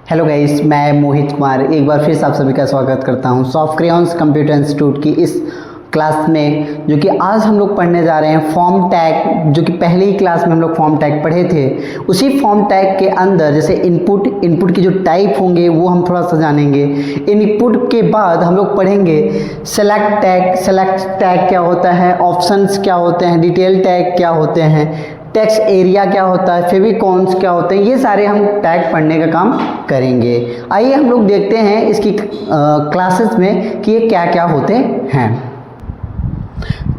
Hello guys, मैं मोहित कुमार एक बार फिर से आप सभी का स्वागत करता हूं सॉफ्ट क्रेयॉन्स कंप्यूटर इंस्टीट्यूट की इस क्लास में, जो कि आज हम लोग पढ़ने जा रहे हैं फॉर्म टैग। जो कि पहले ही क्लास में हम लोग फॉर्म टैग पढ़े थे। उसी फॉर्म टैग के अंदर जैसे इनपुट की जो टाइप होंगे वो हम थोड़ा सा जानेंगे। इनपुट के बाद हम लोग पढ़ेंगे सेलेक्ट टैग क्या होता है, ऑप्शंस क्या होते हैं, डिटेल टैग क्या होते हैं, टेक्स्ट एरिया क्या होता है, फेविकॉन्स क्या होते हैं। ये सारे हम टैग पढ़ने का काम करेंगे। आइए हम लोग देखते हैं इसकी क्लासेस में कि ये क्या क्या होते हैं।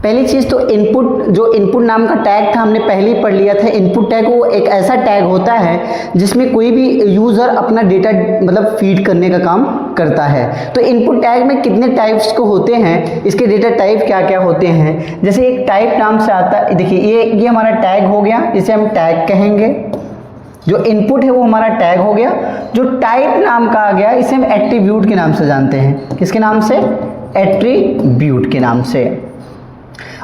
पहली चीज़ तो इनपुट नाम का टैग था, हमने पहले ही पढ़ लिया था। इनपुट टैग वो एक ऐसा टैग होता है जिसमें कोई भी यूज़र अपना डेटा मतलब फीड करने का काम करता है। तो इनपुट टैग में कितने टाइप्स को होते हैं, इसके डेटा टाइप क्या क्या होते हैं। जैसे एक टाइप नाम से आता है, देखिए ये हमारा टैग हो गया, इसे हम टैग कहेंगे। जो इनपुट है वो हमारा टैग हो गया। जो टाइप नाम का आ गया इसे हम एट्रीब्यूट के नाम से जानते हैं। किसके नाम से? एट्रीब्यूट के नाम से।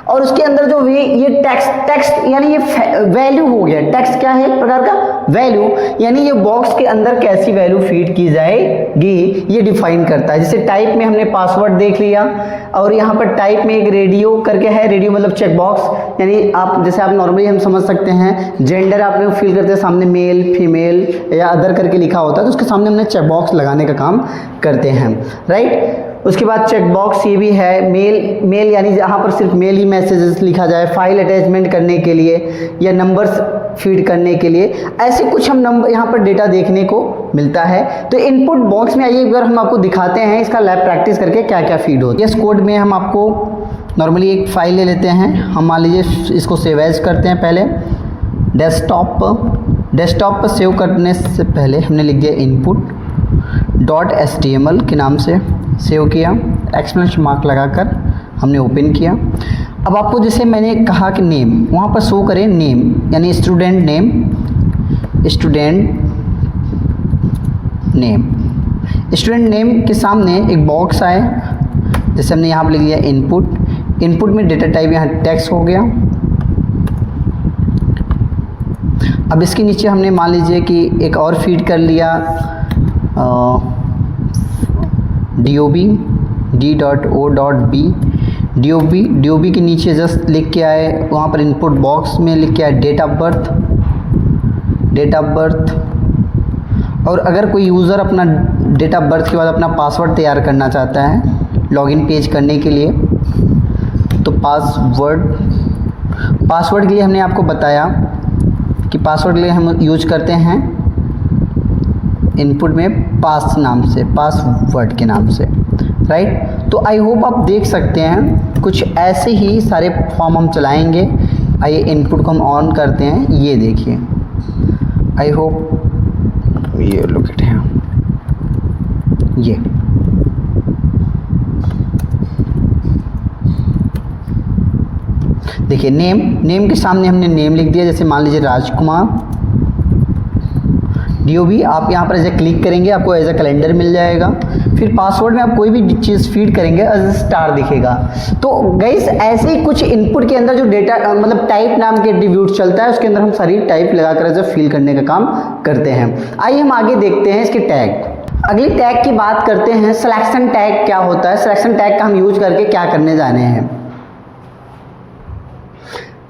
और उसके अंदर जो ये टेक्स्ट यानी ये वैल्यू हो गया। टेक्स्ट क्या है? एक प्रकार का वैल्यू, यानी ये बॉक्स के अंदर कैसी वैल्यू फीड की जाएगी ये डिफाइन करता है। जैसे टाइप में हमने पासवर्ड देख लिया, और यहाँ पर टाइप में एक रेडियो करके है। रेडियो मतलब चेक बॉक्स, यानी आप जैसे आप नॉर्मली हम समझ सकते हैं जेंडर आप लोग फील करते हैं, सामने मेल फीमेल या अदर करके लिखा होता है, तो उसके सामने हमने चेक बॉक्स लगाने का काम करते हैं, राइट। उसके बाद चेक बॉक्स ये भी है मेल यानी जहाँ पर सिर्फ मेल ही मैसेजेस लिखा जाए, फाइल अटैचमेंट करने के लिए या नंबर्स फीड करने के लिए, ऐसे कुछ हम नंबर यहाँ पर डेटा देखने को मिलता है। तो इनपुट बॉक्स में आइए एक बार हम आपको दिखाते हैं इसका लैब प्रैक्टिस करके क्या क्या फीड होता है। इस कोड में हम आपको नॉर्मली एक फाइल ले लेते हैं। हम मान लीजिए इसको सेव एज करते हैं। पहले डेस्कटॉप पर सेव करने से पहले हमने लिख दिया input.html के नाम से सेव किया, एक्सक्लेमेशन मार्क लगाकर हमने ओपन किया। अब आपको जैसे मैंने कहा कि नेम वहाँ पर शो करें, नेम यानी स्टूडेंट नेम के सामने एक बॉक्स आए, जैसे हमने यहाँ पर लिख दिया इनपुट में डेटा टाइप यहाँ टेक्स्ट हो गया। अब इसके नीचे हमने मान लीजिए कि एक और फीड कर लिया DOB के नीचे जस्ट लिख के आए, वहाँ पर इनपुट बॉक्स में लिख के आए डेट ऑफ बर्थ। और अगर कोई यूज़र अपना डेट ऑफ बर्थ के बाद अपना पासवर्ड तैयार करना चाहता है लॉगिन पेज करने के लिए, तो पासवर्ड के लिए हमने आपको बताया कि पासवर्ड के लिए हम यूज करते हैं इनपुट में पासवर्ड के नाम से, राइट। तो आई होप आप देख सकते हैं कुछ ऐसे ही सारे फॉर्म हम चलाएंगे। आइए इनपुट को हम ऑन करते हैं, ये देखिए। आई होप ये लोकेट है, ये देखिए नेम के सामने हमने नेम लिख दिया, जैसे मान लीजिए राजकुमार। DOB आप यहाँ पर ऐसे क्लिक करेंगे आपको एज ए कैलेंडर मिल जाएगा। फिर पासवर्ड में आप कोई भी चीज़ फीड करेंगे एज स्टार दिखेगा। तो गाइस ऐसे ही कुछ इनपुट के अंदर जो डेटा मतलब टाइप नाम के एट्रीब्यूट चलता है, उसके अंदर हम सारी टाइप लगाकर ऐसे फिल करने का काम करते हैं। आइए हम आगे देखते हैं इसके टैग। अगली टैग की बात करते हैं, सिलेक्शन टैग क्या होता है। सिलेक्शन टैग का हम यूज करके क्या करने जाने हैं।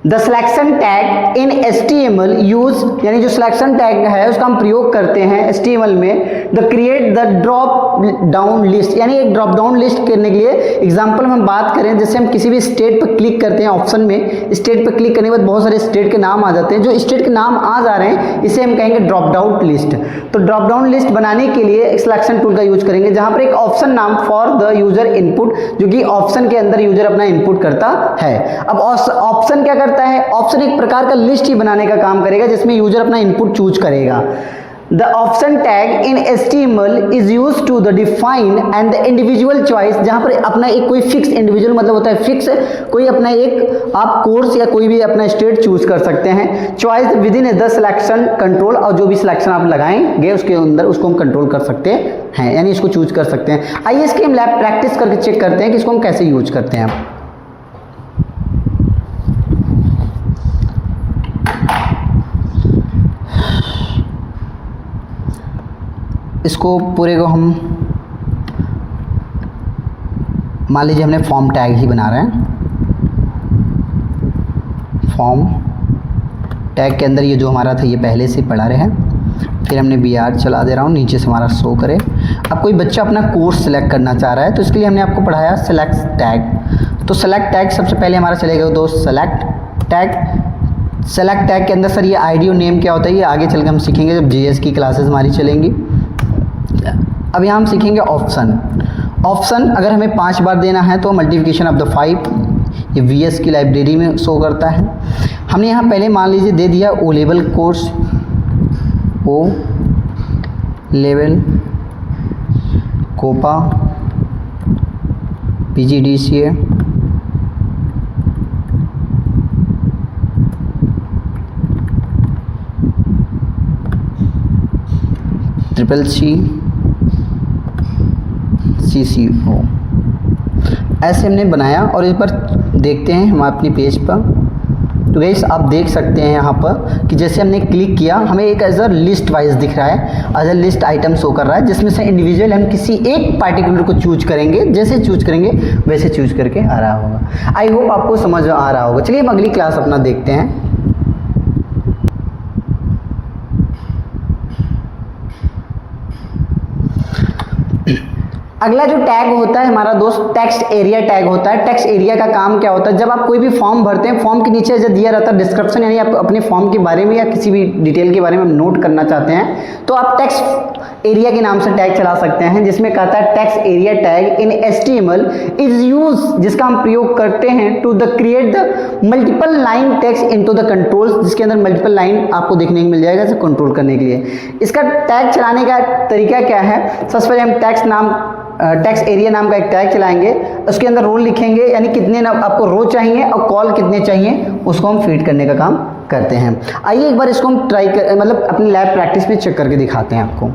The selection tag in HTML use, यानी जो सिलेक्शन टैग है उसका हम प्रयोग करते हैं HTML में। The create the drop down list, यानी एक ड्रॉप डाउन लिस्ट करने के लिए एग्जांपल हम बात करें, जैसे हम किसी भी स्टेट पर क्लिक करते हैं ऑप्शन में, स्टेट पर क्लिक करने के बाद बहुत सारे स्टेट के नाम आ जाते हैं। जो स्टेट के नाम आ जा रहे हैं इसे हम कहेंगे ड्रॉप डाउन लिस्ट। तो ड्रॉप डाउन लिस्ट बनाने के लिए सिलेक्शन टूल का यूज करेंगे, जहां पर एक ऑप्शन नाम फॉर द यूजर इनपुट, जो कि ऑप्शन के अंदर यूजर अपना इनपुट करता है। अब ऑप्शन क्या करता है? ऑप्शन एक प्रकार का लिस्ट ही बनाने का काम करेगा जिसमें यूजर अपना इनपुट चूज करेगा। The option tag in HTML is use to the define and the individual choice, जहां पर अपना एक कोई फिक्स इंडिविजुअल मतलब होता है फिक्स, कोई अपना एक आप कोर्स या कोई भी अपना स्टेट चूज कर सकते हैं। Choice with in the selection control, और जो भी सिलेक्शन आप लगाएंगे उसके अंदर उसको हम कंट्रोल कर सकते हैं, यानी इसको चूज कर सकते हैं। आइए इसके हम लैब प्रैक्टिस करके चेक करते हैं कि इसको हम कैसे यूज करते हैं। इसको पूरे को हम मान लीजिए हमने फॉर्म टैग ही बना रहे हैं। फॉर्म टैग के अंदर ये जो हमारा था ये पहले से पढ़ा रहे हैं। फिर हमने BR चला दे रहा हूँ, नीचे से हमारा शो करे। अब कोई बच्चा अपना कोर्स सेलेक्ट करना चाह रहा है तो इसके लिए हमने आपको पढ़ाया सेलेक्ट टैग। तो सेलेक्ट टैग सबसे पहले हमारा चलेगा दोस्त सेलेक्ट टैग। सेलेक्ट टैग के अंदर सर ये ID और नेम क्या होता है ये आगे चल के हम सीखेंगे जब JS की क्लासेस हमारी चलेंगी। अब यहाँ हम सीखेंगे ऑप्शन। ऑप्शन अगर हमें 5 बार देना है तो मल्टीप्लिकेशन ऑफ द 5 ये VS की लाइब्रेरी में शो करता है। हमने यहाँ पहले मान लीजिए दे दिया O level course, O level COPA PGDCA CCC CCO ऐसे हमने बनाया। और इस पर देखते हैं हम अपनी पेज पर। तो गाइस आप देख सकते हैं यहाँ पर कि जैसे हमने क्लिक किया हमें एक एज अ लिस्ट वाइज दिख रहा है, as a list item show कर रहा है जिसमें से इंडिविजुअल हम किसी एक पार्टिकुलर को चूज करेंगे। जैसे चूज करेंगे वैसे चूज करके आ रहा होगा। आई होप आपको समझ आ रहा होगा। चलिए हम अगली क्लास अपना देखते हैं। अगला जो टैग होता है हमारा दोस्त टेक्स्ट एरिया टैग होता है। टेक्स्ट एरिया का काम क्या होता है, जब आप कोई भी फॉर्म भरते हैं फॉर्म के नीचे जो दिया रहता है डिस्क्रिप्शन, यानी आप अपने फॉर्म के बारे में या किसी भी डिटेल के बारे में नोट करना चाहते हैं तो आप टेक्स्ट एरिया के नाम से टैग चला सकते हैं, जिसमें कहता है text area tag in HTML is use, जिसका हम प्रयोग करते हैं to the create the multiple line text into the controls, जिसके अंदर मल्टीपल लाइन आपको देखने को मिल जाएगा इसे कंट्रोल करने के लिए। इसका टैग चलाने का तरीका क्या है, सबसे पहले हम टेक्स्ट एरिया नाम का एक टैग चलाएंगे। उसके अंदर रोल लिखेंगे, यानी कितने आपको रो चाहिए और कॉल कितने चाहिए उसको हम फीड करने का काम करते हैं। आइए एक बार इसको हम ट्राई कर मतलब अपनी लैब प्रैक्टिस में चेक करके दिखाते हैं आपको।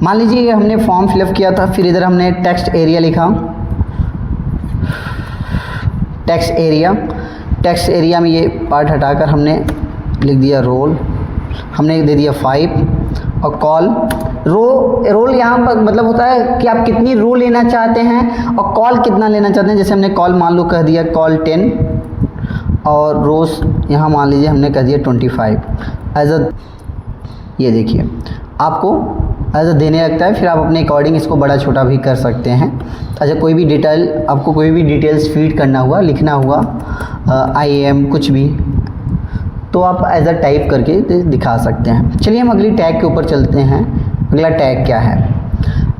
मान लीजिए हमने फॉर्म फिलअप किया था, फिर इधर हमने टेक्स्ट एरिया लिखा। टेक्स्ट एरिया में ये पार्ट हटाकर हमने लिख दिया रोल, हमने दे दिया 5 और कॉल। रोल यहाँ पर मतलब होता है कि आप कितनी रो लेना चाहते हैं और कॉल कितना लेना चाहते हैं। जैसे हमने कॉल मान लो कह दिया कॉल 10 और रोज यहाँ मान लीजिए हमने कह दिया 25 एज अ, ये देखिए आपको एज अ देने लगता है। फिर आप अपने अकॉर्डिंग इसको बड़ा छोटा भी कर सकते हैं। अच्छा कोई भी डिटेल आपको कोई भी डिटेल्स फीड करना हुआ, लिखना हुआ IAM कुछ भी, तो आप एज अ टाइप करके दिखा सकते हैं। चलिए हम अगली टैग के ऊपर चलते हैं। अगला टैग क्या है,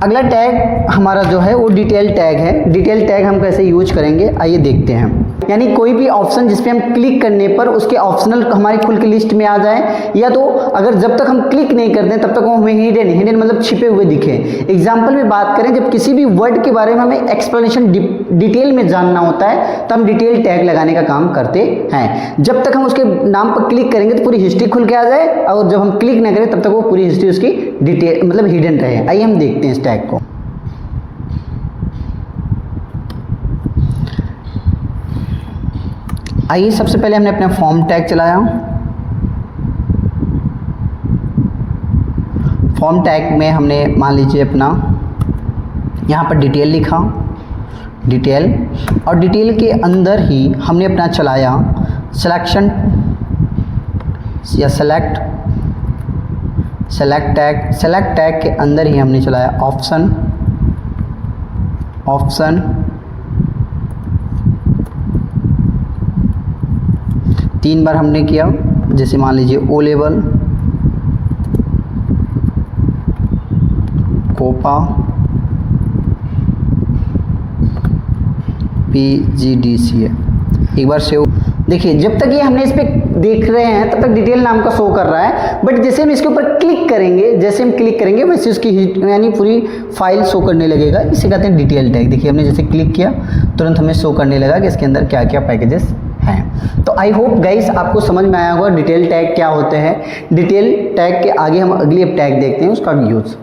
अगला टैग हमारा जो है वो डिटेल टैग है। डिटेल टैग हम कैसे यूज करेंगे आइए देखते हैं। यानी कोई भी ऑप्शन जिस पे हम क्लिक करने पर उसके ऑप्शनल हमारी खुल के लिस्ट में आ जाए, या तो अगर जब तक हम क्लिक नहीं करते तब तक वो हमें हिडन मतलब छिपे हुए दिखे। एग्जाम्पल में बात करें, जब किसी भी वर्ड के बारे में हमें एक्सप्लेनेशन डिटेल में जानना होता है तो हम डिटेल टैग लगाने का काम करते हैं। जब तक हम उसके नाम पर क्लिक करेंगे तो पूरी हिस्ट्री खुल के आ जाए, और जब हम क्लिक ना करें तब तक वो पूरी हिस्ट्री उसकी डिटेल मतलब हिडन रहे। आइए हम देखते हैं इस टैग को। आइए सबसे पहले हमने अपना फॉर्म टैग चलाया। फॉर्म टैग में हमने मान लीजिए अपना यहाँ पर डिटेल लिखा, डिटेल, और डिटेल के अंदर ही हमने अपना चलाया सिलेक्शन या सेलेक्ट टैग के अंदर ही हमने चलाया ऑप्शन 3 बार हमने किया। जैसे मान लीजिए O लेवल, कोपा, PGDCA। एक बार सेव। देखिए जब तक ये हमने इस पे देख रहे हैं तब तक डिटेल नाम का शो कर रहा है, बट जैसे हम इसके ऊपर क्लिक करेंगे वैसे उसकी यानी पूरी फाइल शो करने लगेगा। इसे कहते हैं डिटेल टैग। देखिए हमने जैसे क्लिक किया तुरंत हमें शो करने लगा कि इसके अंदर क्या क्या पैकेजेस हैं। तो आई होप गाइस आपको समझ में आया होगा डिटेल टैग क्या होते हैं। डिटेल टैग के आगे हम अगली अब टैग देखते हैं उसका यूज।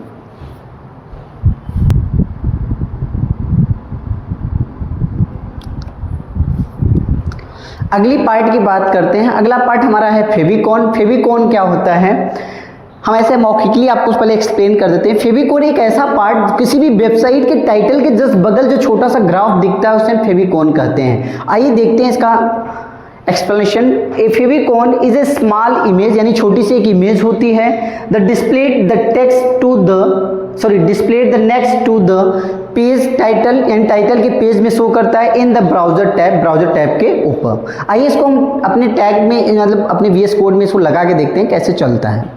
अगली पार्ट की बात करते हैं। अगला पार्ट हमारा है फेविकॉन। फेविकॉन क्या होता है, हम ऐसे मौखिकली आपको पहले एक्सप्लेन कर देते हैं। फेविकोन एक ऐसा पार्ट, किसी भी वेबसाइट के टाइटल के जस्ट बगल जो छोटा सा ग्राफ दिखता है उसे फेविकोन कहते हैं। आइए देखते हैं इसका explanation. A favicon is a small image, यानी छोटी सी एक इमेज होती है। Displayed the next to the page title, यानी टाइटल के पेज में शो करता है इन द ब्राउजर टैब के ऊपर। आइए इसको हम अपने टैग में, मतलब अपने VS कोड में इसको लगा के देखते हैं कैसे चलता है।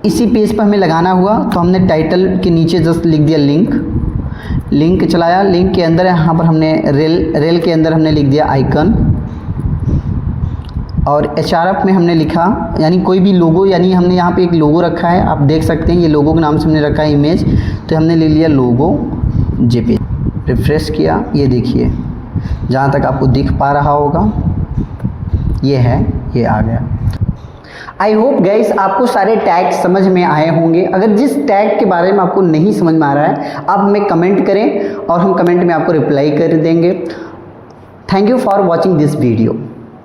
इसी पेज पर हमें लगाना हुआ तो हमने टाइटल के नीचे जस्ट लिख दिया लिंक चलाया। लिंक के अंदर यहाँ पर हमने रेल के अंदर हमने लिख दिया आइकन, और HRF में हमने लिखा, यानी कोई भी लोगो, यानी हमने यहाँ पे एक लोगो रखा है, आप देख सकते हैं ये लोगो के नाम से हमने रखा है इमेज, तो हमने ले लिया लोगो JPG। रिफ्रेश किया, ये देखिए जहाँ तक आपको दिख पा रहा होगा ये है, ये आ गया। आई होप गाइस आपको सारे टैग समझ में आए होंगे। अगर जिस टैग के बारे में आपको नहीं समझ में आ रहा है आप हमें कमेंट करें और हम कमेंट में आपको रिप्लाई कर देंगे। Thank you for watching this video.